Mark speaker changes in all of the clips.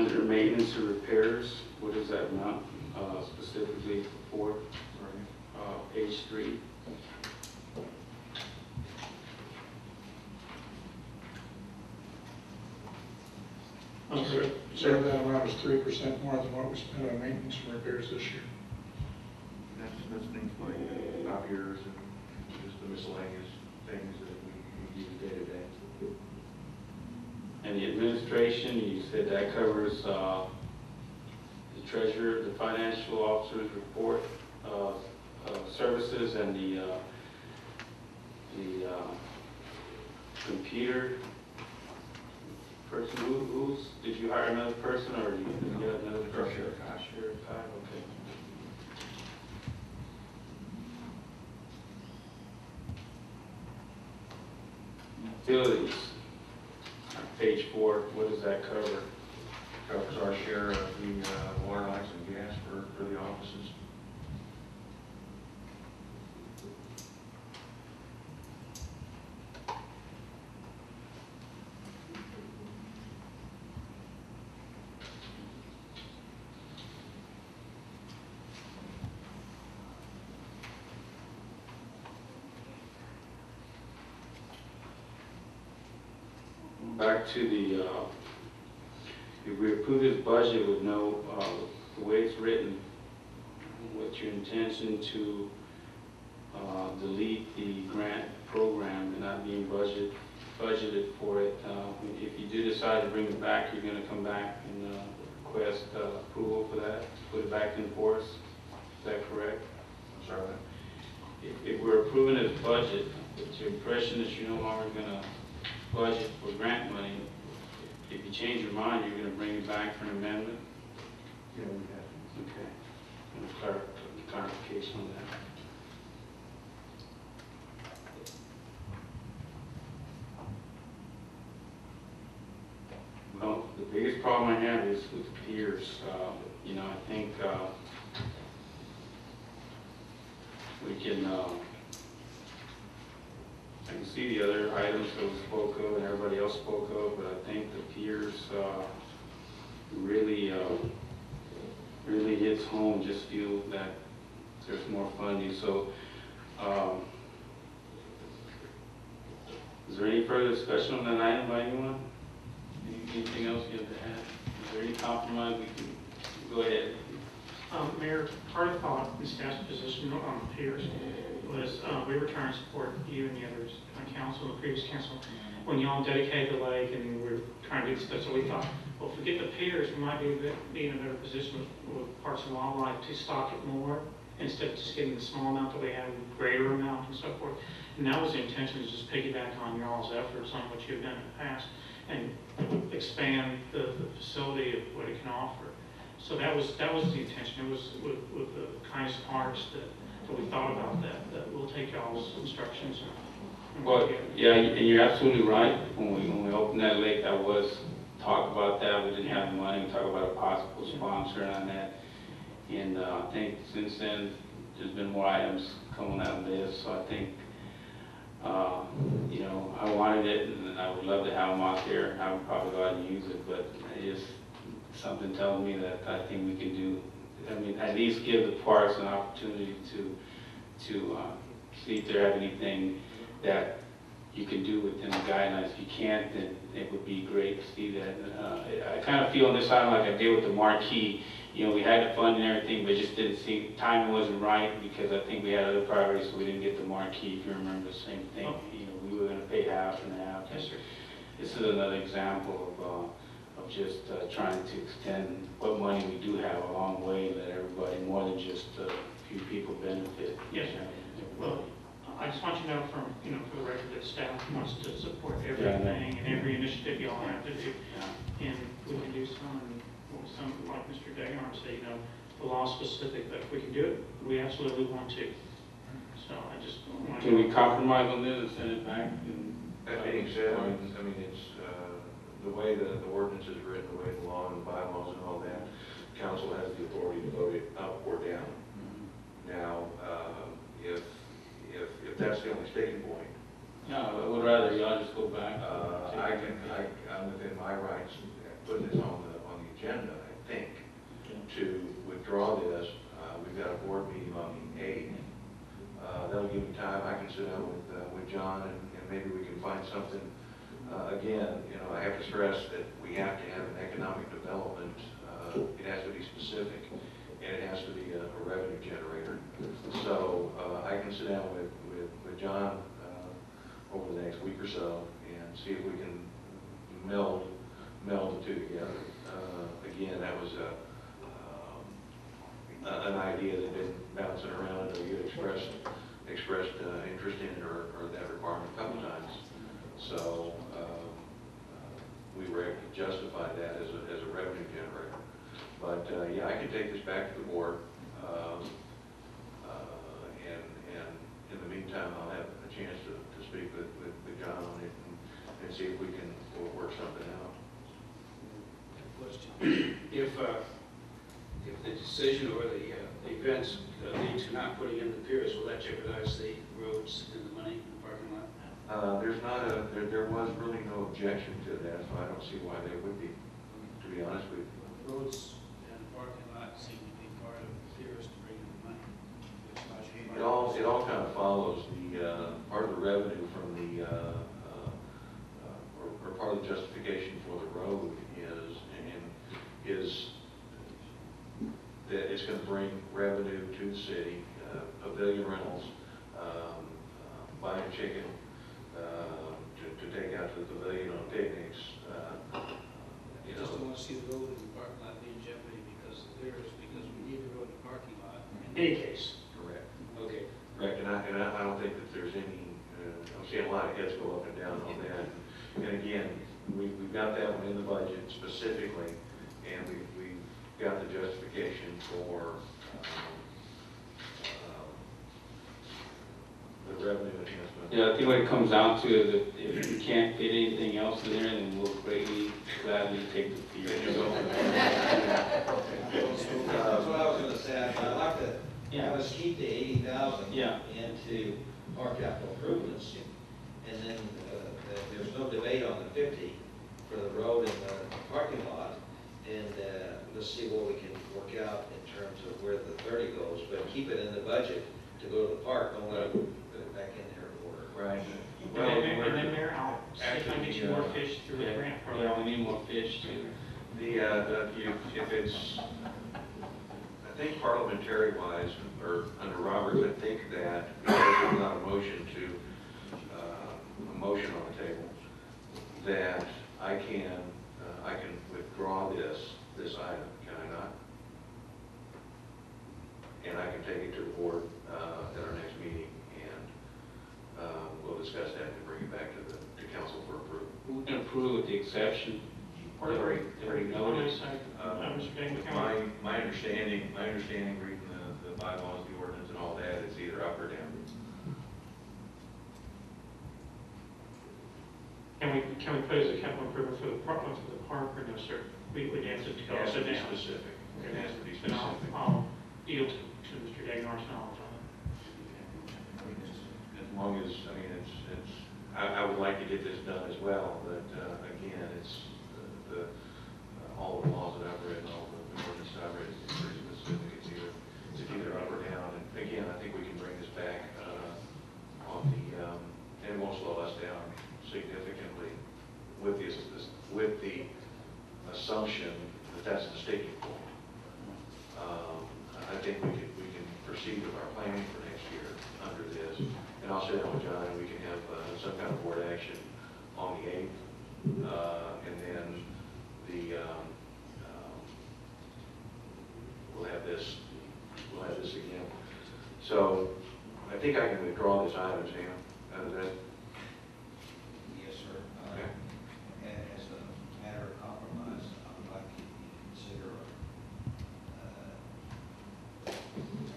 Speaker 1: under maintenance and repairs, what is that amount specifically for? Page 3.
Speaker 2: So that amount is 3% more than what we spent on maintenance and repairs this year.
Speaker 3: That's things like copiers and just the miscellaneous things that we use day to day.
Speaker 1: And the administration, you said that covers the treasurer, the financial officer's report, services, and the computer person. Who's did you hire another person, or did you get another person?
Speaker 3: Sure.
Speaker 1: Sure. Okay. Utilities. Page 4. What does that cover?
Speaker 3: Covers our share of the water, lights, and gas for the offices.
Speaker 1: Back to the, if we approve this budget with no, the way it's written, what's your intention to delete the grant program and not being budgeted for it? If you do decide to bring it back, you're going to come back and request approval for that, put it back in force. Is that correct?
Speaker 3: I'm sorry.
Speaker 1: If we're approving this budget, it's your impression that you're no longer going to budget for grant money. If you change your mind, you're going to bring it back for an amendment?
Speaker 3: Yeah, we have.
Speaker 1: Okay. And clarification on that. Well, the biggest problem I have is with the peers. You know, I think we can I can see the other items that we spoke of and everybody else spoke of, but I think the peers really hits home. Just feel that there's more funding. So, is there any further discussion on that item by anyone? Anything else you have to add? Is there any compromise we can go ahead?
Speaker 4: Mayor, part of the thought in staff's position on the peers was we were trying to support you and the others on council, the previous council, when y'all dedicated the lake and we were trying to do stuff. So we thought, well, if we get the peers, we might be in a better position with Parks and Wildlife to stock it more instead of just getting the small amount that we had, a greater amount and so forth. And that was the intention, is just piggyback on y'all's efforts on what you've done in the past and expand the facility of what it can offer. So that was the intention. It was with the kindest hearts that we thought about that we'll take y'all's instructions and
Speaker 1: well, yeah, and you're absolutely right. When we opened that lake, that was talk about that. We didn't have the money. We talked about a possible sponsor on that. And I think since then, there's been more items coming out of this. So I think, you know, I wanted it, and I would love to have them out there. I would probably go out and use it, but it's something telling me that I think we can do. I mean, at least give the parks an opportunity to see if they have anything that you can do within the guidelines. If you can't, then it would be great to see that. I kind of feel on this item like I did with the marquee. You know, we had the fund and everything, but just didn't see, timing wasn't right because I think we had other priorities, so we didn't get the marquee. If you remember, the same thing.
Speaker 4: Oh.
Speaker 1: You know, we were going to pay half and half.
Speaker 4: Yes, sir.
Speaker 1: This is another example of just trying to extend what money we do have a long way, let everybody, more than just a few people benefit.
Speaker 4: Yes, sir. Well, I just want you to know from, you know, for the record that staff wants to support everything and every initiative y'all have to do. And we can do some like Mr. Dagarm said, you know, the law specific, but if we can do it, we absolutely want to. So I just want to.
Speaker 1: Can we compromise on this and send it back?
Speaker 3: That being said, I mean, it's the way the ordinance is written, the way the law and the bylaws and all that, council has the authority to vote it up or down. Now, if that's the only sticking point,
Speaker 1: No, I would rather y'all just go back.
Speaker 3: I'm within my rights, put this on the agenda again, you know, I have to stress that we have to have an economic development. It has to be specific, and it has to be a revenue generator. So I can sit down with John over the next week or so and see if we can meld the two together. Again, that was an idea that had been bouncing around. I know you had expressed interest in it or that requirement a couple times. So we were able to justify that as a revenue generator. But yeah, I can take this back to the board, and in the meantime, I'll have a chance to speak with John on it and see if we can work something out.
Speaker 5: Question. If the decision or the events lead to not putting in the piers, will that jeopardize the roads and the money in the parking lot?
Speaker 3: There was really no objection to that, so I don't see why there would be, to be honest with you.
Speaker 5: Roads and the parking lot seem to be part of the piers to bring in the money.
Speaker 3: It all kind of follows the part of the revenue from the or part of the justification for the road is that it's going to bring revenue to the city, pavilion rentals, buying chicken to take out to the pavilion on picnics.
Speaker 5: I just don't want to see the road and the parking lot be in jeopardy because of theirs, because we need the road and parking lot in any case.
Speaker 3: Correct.
Speaker 5: Okay.
Speaker 3: Correct, and I don't think that there's any, I'm seeing a lot of heads go up and down on that. And again, we've got that one in the budget specifically, and we've got the justification for the revenue enhancement.
Speaker 1: Yeah, I think what it comes down to is if we can't fit anything else in there, then we'll greatly, gladly take the fee.
Speaker 6: That's what I was gonna say, I'd like to have us keep the 80,000
Speaker 1: Yeah.
Speaker 6: into our capital improvements, and then there's no debate on the 50 for the road and the parking lot, and let's see what we can work out in terms of where the 30 goes, but keep it in the budget to go to the park, don't let it put it back in there to order.
Speaker 3: Right.
Speaker 4: And then Mayor, I'll see if I can get you more fish through the grant
Speaker 1: Yeah,
Speaker 4: program.
Speaker 1: we need more fish too.
Speaker 3: If it's, I think parliamentary wise, or under Roberts, I think that because there's not a motion on the table, that I can withdraw this item, can I not? And I can take it to the board at our next meeting, and we'll discuss that and bring it back to council for approval.
Speaker 1: We can approve with the exception.
Speaker 4: Or the rate,
Speaker 1: Notice.
Speaker 4: Mr. Bain,
Speaker 3: My understanding, reading the bylaws, the ordinance and all that, it's either up or down.
Speaker 4: Can we put as a capital improvement for the park or no, sir? We have to
Speaker 3: It
Speaker 4: go
Speaker 3: has to be
Speaker 4: down.
Speaker 3: specific. It has to be
Speaker 4: Then
Speaker 3: specific.
Speaker 4: I'll yield to Mr. Dagnor's knowledge on
Speaker 3: As long as, I mean, I would like to get this done as well, but again, it's all the laws that I've read, all the ordinance I've read, it's pretty specific. It's either up or down. And again, I think we can bring this back on the, and it won't slow us down significantly with the assumption that that's the sticking point. I think we can proceed with our planning for next year under this. And I'll sit down with John and we can have some kind of board action on the 8th. And then we'll have this again. So I think I can withdraw this item, Sam. That,
Speaker 6: Yes, sir.
Speaker 3: Okay.
Speaker 6: As a matter of compromise, I would like to consider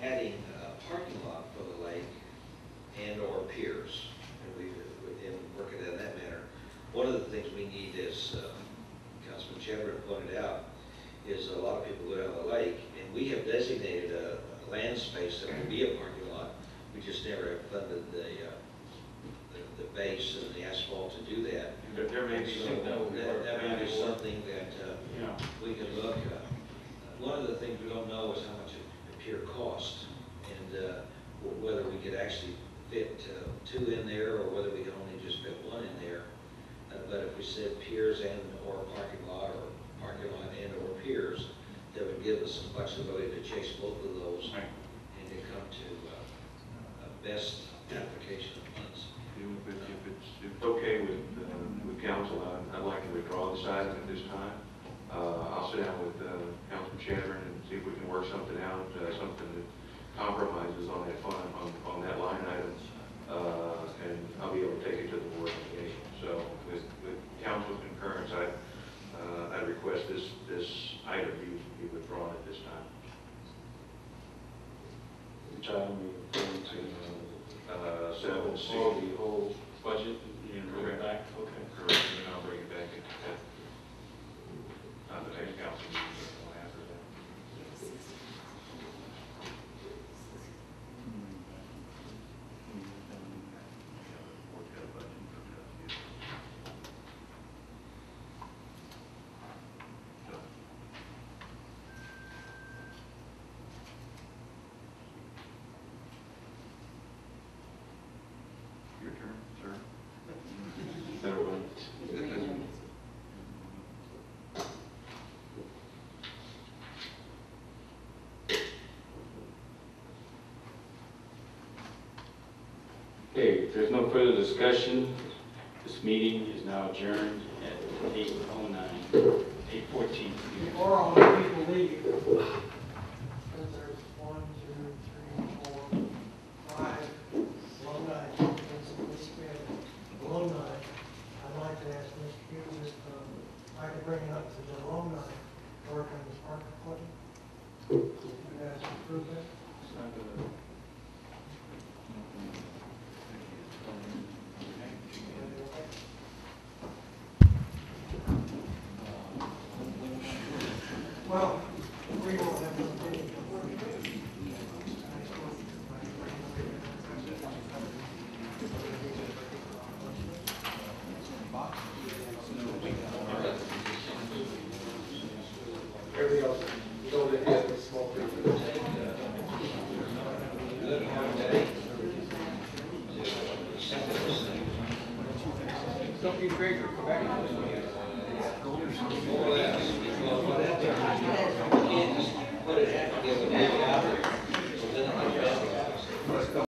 Speaker 6: adding a parking lot for the lake and/or piers, and we work it in that manner. One of the things we need, as Councilman Chevron pointed out, is a lot of people go down the lake, and we have designated a land space that will be a parking lot. We just never have funded the base and the asphalt to do that.
Speaker 3: there may be
Speaker 6: So
Speaker 3: some
Speaker 6: that may be something that
Speaker 1: Yeah.
Speaker 6: we can look at. One of the things we don't know is how much a pier costs, and whether we could actually fit two in there, or whether we can only just fit one in there. But if we said piers and or parking lot and or piers, that would give us some flexibility to chase both of those
Speaker 3: Right.
Speaker 6: and to come to a best application of funds.
Speaker 3: If it's okay with council, I'd like to withdraw this item at this time. I'll sit down with Councilman Chadron and see if we can work something out, something that compromises on that fund, on that line item, and I'll be able to take it to the board on the 8th. So with council's concurrence, I'd request this item be withdrawn at this time.
Speaker 1: Which item are you referring to?
Speaker 3: 7C.
Speaker 1: Oh, the whole budget, you know, bring it back? Okay.
Speaker 3: Correct, and I'll bring it back at the next council meeting or after that. Your turn, sir.
Speaker 1: Everyone. Okay, if there's no further discussion, this meeting is now adjourned at 8:09, 8:14.
Speaker 7: Before all the people leave, because there's 1, 2, 3, 4, 5 alumni, alumni, I'd like to ask Mr. Hughes if I could bring it up to the alumni work on this park equipment. You guys approve that? Well, we don't have no opinion.
Speaker 8: Everything else, go ahead and smoke it.
Speaker 6: Don't be crazy, go back.